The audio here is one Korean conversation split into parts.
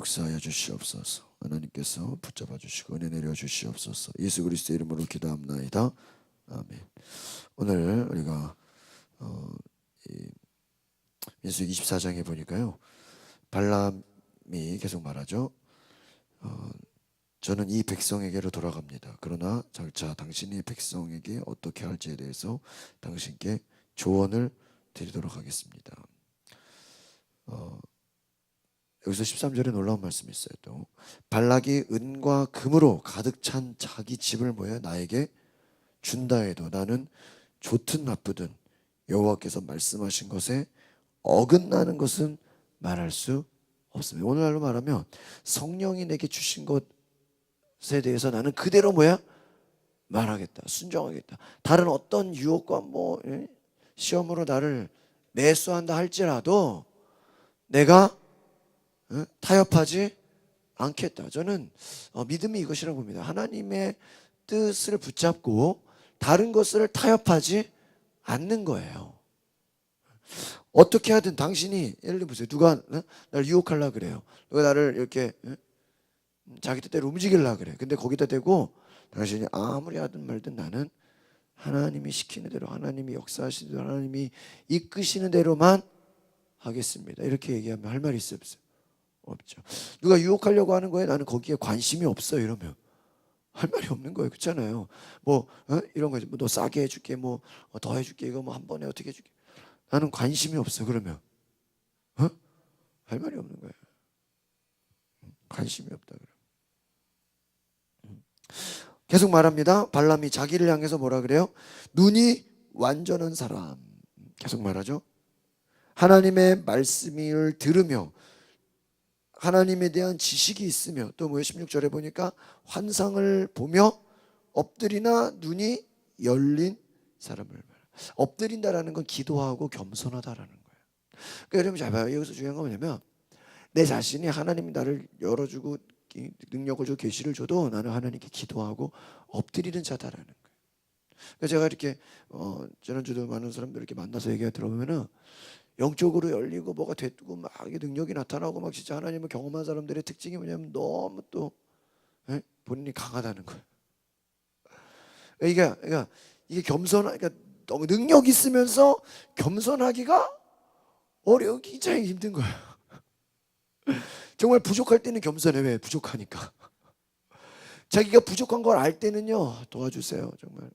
역사하여 주시옵소서. 하나님께서 붙잡아 주시고 은혜 내려 주시옵소서. 예수 그리스도의 이름으로 기도합나이다. 아멘. 오늘 우리가 민수기 24장에 보니까요, 발람이 계속 말하죠. 저는 이 백성에게로 돌아갑니다. 그러나 장차 당신이 백성에게 어떻게 할지에 대해서 당신께 조언을 드리도록 하겠습니다. 여기서 13절에 놀라운 말씀이 있어요. 또 발락이 은과 금으로 가득 찬 자기 집을 나에게 준다 해도 나는 좋든 나쁘든 여호와께서 말씀하신 것에 어긋나는 것은 말할 수 없습니다. 오늘날로 말하면 성령이 내게 주신 것에 대해서 나는 그대로 말하겠다, 순종하겠다. 다른 어떤 유혹과 시험으로 나를 매수한다 할지라도 내가 타협하지 않겠다. 저는 믿음이 이것이라고 봅니다. 하나님의 뜻을 붙잡고 다른 것을 타협하지 않는 거예요. 어떻게 하든 당신이, 예를 들어보세요. 누가 나를 유혹하려고 그래요. 누가 나를 이렇게 자기 뜻대로 움직이려고 그래. 근데 거기다 대고 당신이 아무리 하든 말든 나는 하나님이 시키는 대로, 하나님이 역사하시는 대로, 하나님이 이끄시는 대로만 하겠습니다. 이렇게 얘기하면 할 말이 있어요, 없어요? 없죠. 누가 유혹하려고 하는 거에 나는 거기에 관심이 없어 이러면 할 말이 없는 거예요. 그렇잖아요. 이런 거지. 너 싸게 해줄게, 더 해줄게, 이거 한 번에 어떻게 해줄게. 나는 관심이 없어 그러면 할 말이 없는 거예요. 관심이 없다 그러면. 계속 말합니다. 발람이 자기를 향해서 뭐라 그래요? 눈이 완전한 사람. 계속 말하죠. 하나님의 말씀을 들으며 하나님에 대한 지식이 있으며 또 16절에 보니까 환상을 보며 엎드리나 눈이 열린 사람을 말해요. 엎드린다라는 건 기도하고 겸손하다라는 거예요. 그러니까 여러분 잘 봐요. 여기서 중요한 건 뭐냐면 내 자신이 하나님이 나를 열어주고 능력을 주고 계시를 줘도 나는 하나님께 기도하고 엎드리는 자다라는 거예요. 그러니까 제가 이렇게 지난주도 많은 사람들 이렇게 만나서 얘기가 들어보면은 영적으로 열리고 뭐가 되고 막 능력이 나타나고 막 진짜 하나님을 경험한 사람들의 특징이 뭐냐면 너무 또 본인이 강하다는 거예요. 그러니까 이게 그러니까 너무 능력 있으면서 겸손하기가 굉장히 힘든 거예요. 정말 부족할 때는 겸손해. 왜? 부족하니까. 자기가 부족한 걸 알 때는요, 도와주세요 정말.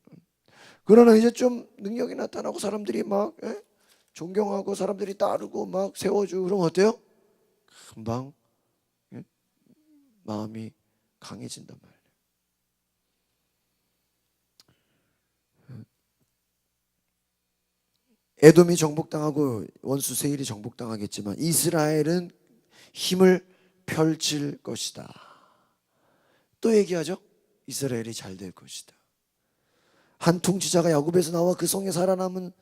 그러나 이제 좀 능력이 나타나고 사람들이 막 존경하고 사람들이 따르고 막 세워주고 그러면 어때요? 금방 마음이 강해진단 말이에요. 에돔이 정복당하고 원수 세일이 정복당하겠지만 이스라엘은 힘을 펼칠 것이다. 또 얘기하죠. 이스라엘이 잘 될 것이다. 한 통치자가 야곱에서 나와 그 성에 살아남은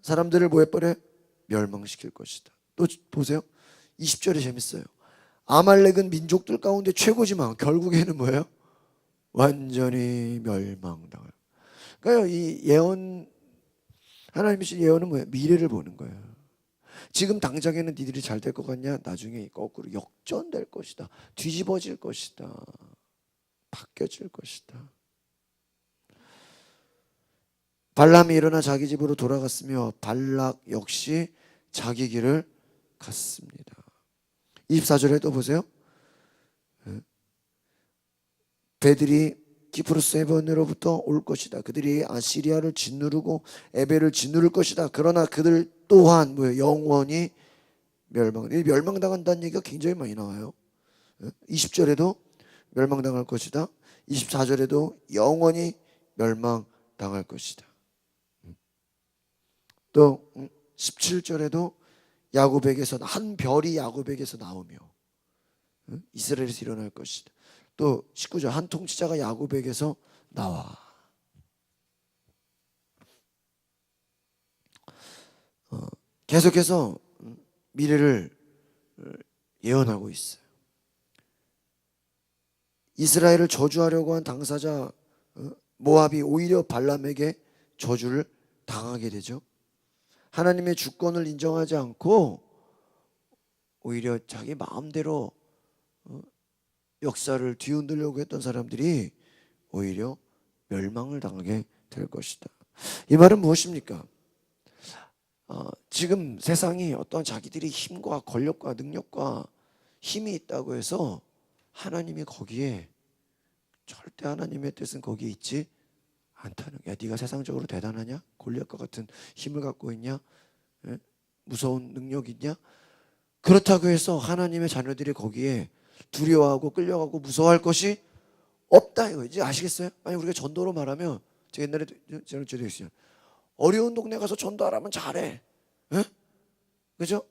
사람들을 뭐해버려? 멸망시킬 것이다. 또 보세요. 20절이 재밌어요. 아말렉은 민족들 가운데 최고지만 결국에는 뭐예요? 완전히 멸망당할. 그러니까 이 예언, 하나님이 주신 예언은 뭐예요? 미래를 보는 거예요. 지금 당장에는 니들이 잘 될 것 같냐? 나중에 거꾸로 역전될 것이다. 뒤집어질 것이다. 바뀌어질 것이다. 발람이 일어나 자기 집으로 돌아갔으며 발락 역시 자기 길을 갔습니다. 24절에 또 보세요. 배들이 기프로스 해변으로부터 올 것이다. 그들이 아시리아를 짓누르고 에벨을 짓누를 것이다. 그러나 그들 또한 영원히 멸망당한다는 얘기가 굉장히 많이 나와요. 20절에도 멸망당할 것이다. 24절에도 영원히 멸망당할 것이다. 또 17절에도 야곱에게서 한 별이 야곱에게서 나오며 이스라엘에서 일어날 것이다. 또 19절 한 통치자가 야곱에게서 나와. 계속해서 미래를 예언하고 있어요. 이스라엘을 저주하려고 한 당사자 모압이 오히려 발람에게 저주를 당하게 되죠. 하나님의 주권을 인정하지 않고 오히려 자기 마음대로 역사를 뒤흔들려고 했던 사람들이 오히려 멸망을 당하게 될 것이다. 이 말은 무엇입니까? 지금 세상이 어떤 자기들이 힘과 권력과 능력과 힘이 있다고 해서 하나님이 거기에, 절대 하나님의 뜻은 거기에 있지 않다는 거야. 네가 세상적으로 대단하냐? 골리앗과 같은 힘을 갖고 있냐? 예? 무서운 능력이 있냐? 그렇다고 해서 하나님의 자녀들이 거기에 두려워하고 끌려가고 무서워할 것이 없다 이거지. 아시겠어요? 아니 우리가 전도로 말하면, 제가 옛날에 저는 있어요. 어려운 동네 가서 전도하라면 잘해. 에? 그죠?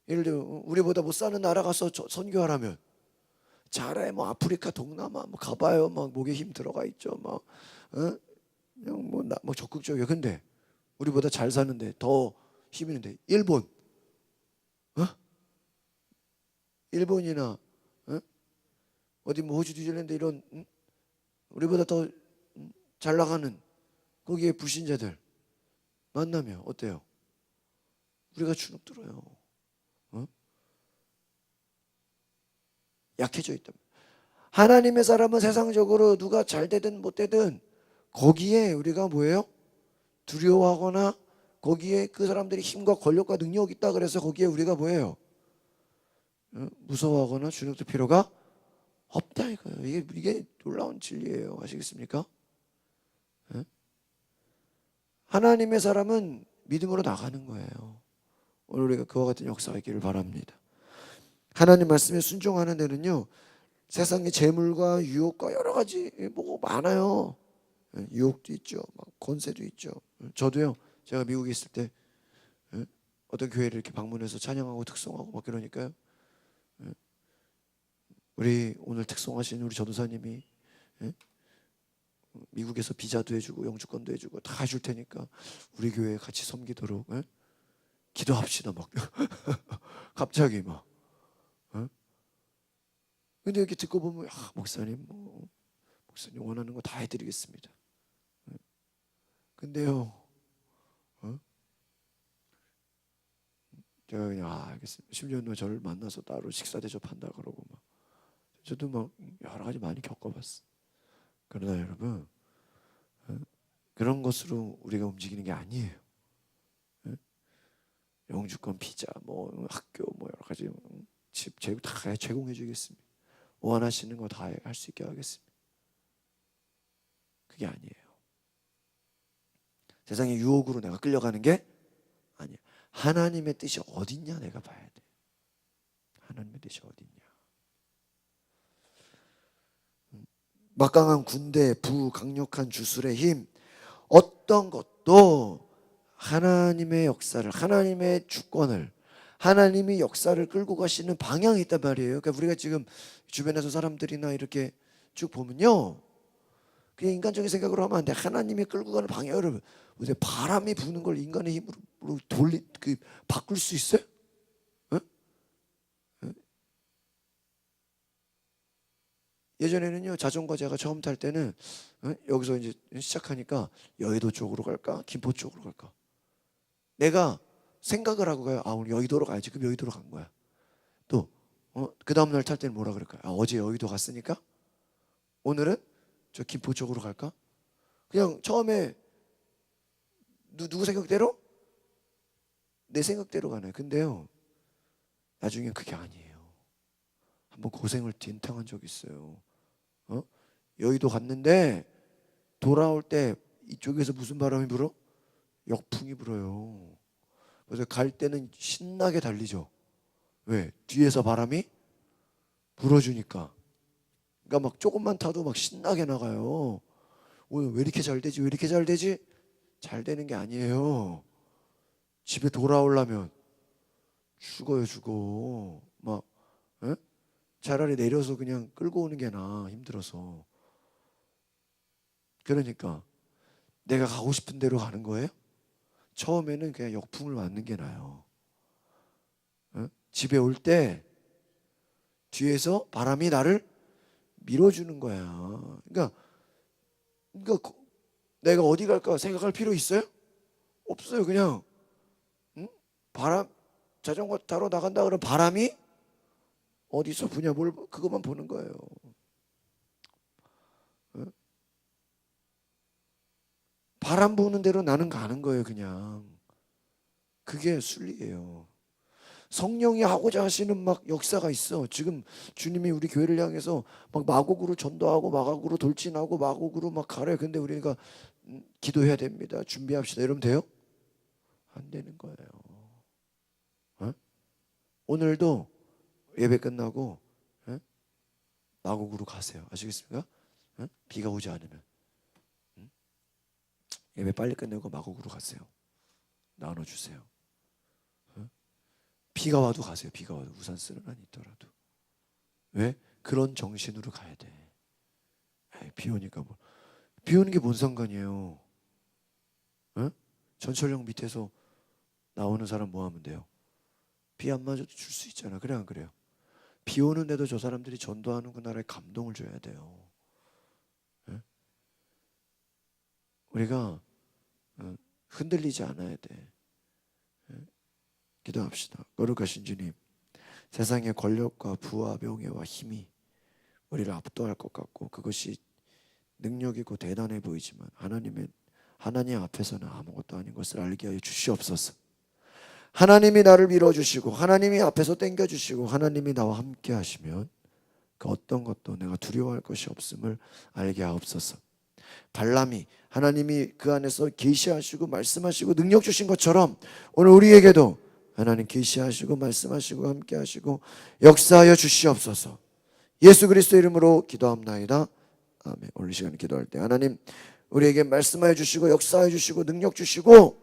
예를 들어 우리보다 못 사는 나라 가서 선교하라면 잘해. 뭐 아프리카 동남아 뭐 가봐요. 막 목에 힘 들어가 있죠. 막 그냥 뭐 적극적이야. 근데 우리보다 잘 사는데 더 힘이 있는데 일본, 일본이나 어디 뭐 호주, 뉴질랜드 이런 우리보다 더 잘 나가는 거기에 불신자들 만나면 어때요? 우리가 주눅 들어요. 약해져 있다. 하나님의 사람은 세상적으로 누가 잘 되든 못 되든 거기에 우리가 뭐예요? 두려워하거나 거기에 그 사람들이 힘과 권력과 능력이 있다 그래서 거기에 우리가 뭐예요? 무서워하거나 주눅들 필요가 없다 이거예요. 이게 놀라운 진리예요. 아시겠습니까? 하나님의 사람은 믿음으로 나가는 거예요. 오늘 우리가 그와 같은 역사가 있기를 바랍니다. 하나님 말씀에 순종하는 데는요, 세상의 재물과 유혹과 여러 가지 뭐 많아요. 유혹도 있죠, 막 권세도 있죠. 저도요, 제가 미국에 있을 때 어떤 교회를 이렇게 방문해서 찬양하고 특송하고 막 그러니까요, 우리 오늘 특송하신 우리 전도사님이 미국에서 비자도 해주고 영주권도 해주고 다 해줄 테니까 우리 교회에 같이 섬기도록 기도합시다 막 갑자기 막. 근데 이렇게 듣고 보면 목사님 목사님 원하는 거 다 해드리겠습니다. 근데요, 제가 그냥 알겠습니다. 10년 후에 저를 만나서 따로 식사 대접한다 그러고 막 저도 막 여러 가지 많이 겪어봤어. 그러나 여러분, 그런 것으로 우리가 움직이는 게 아니에요. 영주권, 비자, 뭐 학교, 뭐 여러 가지 집, 재고 다 제공해주겠습니다. 원하시는 거 다 할 수 있게 하겠습니다. 그게 아니에요. 세상의 유혹으로 내가 끌려가는 게 아니에요. 하나님의 뜻이 어딨냐 내가 봐야 돼. 하나님의 뜻이 어딨냐. 막강한 군대, 강력한 주술의 힘, 어떤 것도 하나님의 역사를, 하나님의 주권을, 하나님이 역사를 끌고 가시는 방향이 있단 말이에요. 그러니까 우리가 지금 주변에서 사람들이나 이렇게 쭉 보면요, 그냥 인간적인 생각으로 하면 안 돼. 하나님이 끌고 가는 방향을, 바람이 부는 걸 인간의 힘으로 바꿀 수 있어요? 예전에는요, 자전거 제가 처음 탈 때는 여기서 이제 시작하니까 여의도 쪽으로 갈까 김포 쪽으로 갈까 내가 생각을 하고 가요. 오늘 여의도로 가야지. 그럼 여의도로 간 거야. 또 그 다음날 탈 때는 뭐라 그럴까요? 어제 여의도 갔으니까 오늘은 저 김포 쪽으로 갈까? 그냥 처음에 누구 생각대로? 내 생각대로 가네. 근데요, 나중에 그게 아니에요. 한번 고생을 딘탕한 적 있어요. 여의도 갔는데 돌아올 때 이쪽에서 무슨 바람이 불어? 역풍이 불어요. 그래서 갈 때는 신나게 달리죠. 왜? 뒤에서 바람이 불어주니까. 그러니까 막 조금만 타도 막 신나게 나가요. 오늘 왜 이렇게 잘 되지? 왜 이렇게 잘 되지? 잘 되는 게 아니에요. 집에 돌아오려면 죽어요, 죽어. 막 차라리 내려서 그냥 끌고 오는 게 나아, 힘들어서. 그러니까 내가 가고 싶은 대로 가는 거예요? 처음에는 그냥 역풍을 맞는 게 나아요. 집에 올 때 뒤에서 바람이 나를 밀어주는 거야. 그러니까 내가 어디 갈까 생각할 필요 있어요? 없어요. 그냥 바람, 자전거 타러 나간다 그러면 바람이 어디서 부냐 뭘 그것만 보는 거예요. 바람 부는 대로 나는 가는 거예요. 그냥 그게 순리예요. 성령이 하고자 하시는 막 역사가 있어. 지금 주님이 우리 교회를 향해서 막 마곡으로 전도하고 마곡으로 돌진하고 마곡으로 막 가래. 근데 우리가 기도해야 됩니다. 준비합시다. 이러면 돼요? 안 되는 거예요. 어? 오늘도 예배 끝나고 마곡으로 가세요. 아시겠습니까? 비가 오지 않으면 예배 빨리 끝내고 마곡으로 가세요. 나눠주세요. 비가 와도 가세요. 비가 와도 우산 쓰는 한 있더라도. 왜? 그런 정신으로 가야 돼. 비 오니까 뭐. 비 오는 게 뭔 상관이에요? 전철역 밑에서 나오는 사람 뭐 하면 돼요? 비 안 맞아도 줄 수 있잖아. 그래 안 그래요? 비 오는데도 저 사람들이 전도하는구나라의 감동을 줘야 돼요. 우리가 흔들리지 않아야 돼. 기도합시다. 거룩하신 주님, 세상의 권력과 부와 명예와 힘이 우리를 압도할 것 같고 그것이 능력이고 대단해 보이지만 하나님 앞에서는 아무것도 아닌 것을 알게 하여 주시옵소서. 하나님이 나를 밀어주시고 하나님이 앞에서 당겨주시고 하나님이 나와 함께 하시면 그 어떤 것도 내가 두려워할 것이 없음을 알게 하옵소서. 발람이 하나님이 그 안에서 계시하시고 말씀하시고 능력 주신 것처럼 오늘 우리에게도 하나님 계시하시고 말씀하시고 함께 하시고 역사하여 주시옵소서. 예수 그리스도 이름으로 기도합나이다. 아멘. 오늘 시간에 기도할 때 하나님 우리에게 말씀하여 주시고 역사하여 주시고 능력 주시고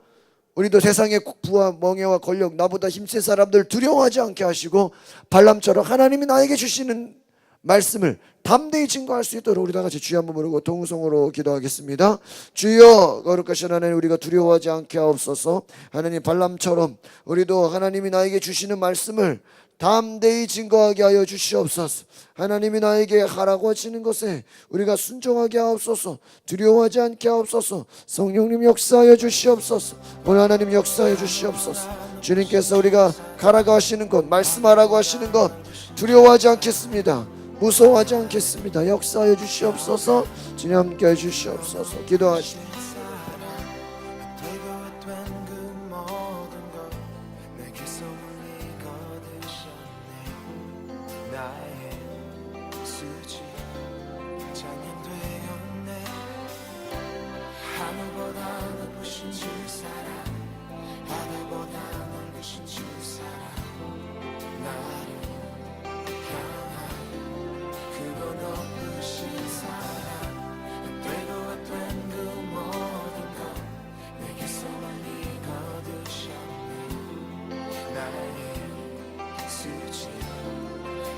우리도 세상의 부와 명예와 권력 나보다 힘센 사람들 두려워하지 않게 하시고 발람처럼 하나님이 나에게 주시는 말씀을 담대히 증거할 수 있도록 우리 다 같이 주여 한번 부르고 동성으로 기도하겠습니다. 주여 거룩하신 하나님 우리가 두려워하지 않게 하옵소서. 하나님 발람처럼 우리도 하나님이 나에게 주시는 말씀을 담대히 증거하게 하여 주시옵소서. 하나님이 나에게 하라고 하시는 것에 우리가 순종하게 하옵소서. 두려워하지 않게 하옵소서. 성령님 역사하여 주시옵소서. 오늘 하나님 역사하여 주시옵소서. 주님께서 우리가 가라고 하시는 것 말씀하라고 하시는 것 두려워하지 않겠습니다. 무서워하지 않겠습니다. 역사하여 주시옵소서. 주님 함께 해 주시옵소서. 기도하십니다.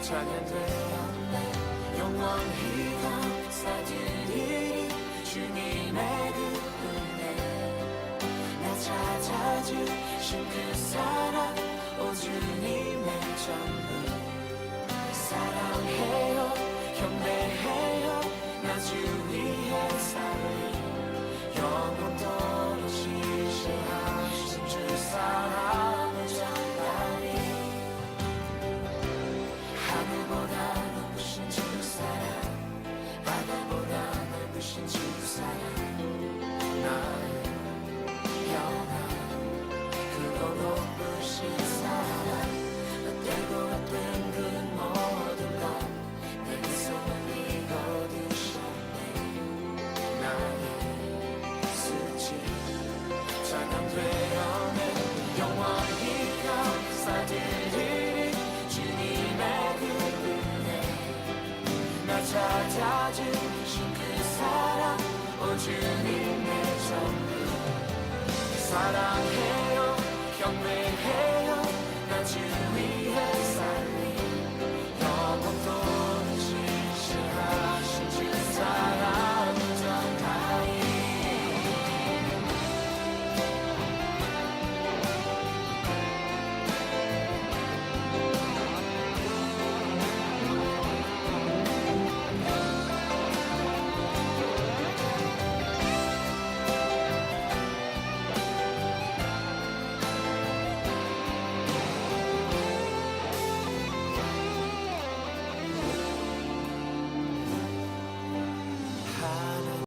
찬양되었네 영원히 감사드리리 주님의 그 은혜 나 찾아주신 그 사랑 오 주님의 전부 사랑해요 경배해요 나 주 위에 살리 영원토록 지시하신 주 사랑을 전하리 하늘보다 높으신 주 사랑 바다보다 넓으신 주 사랑 나의 영원 그거 높으신 사랑 떼고 된 그 모든 것 내 손을 이거두셨네 나의 수치 찬양되었네 영원히 감사드리리 주님의 그 은혜 나 찾아주신 그 사랑 오 주님의 전부 사랑해요 경배해요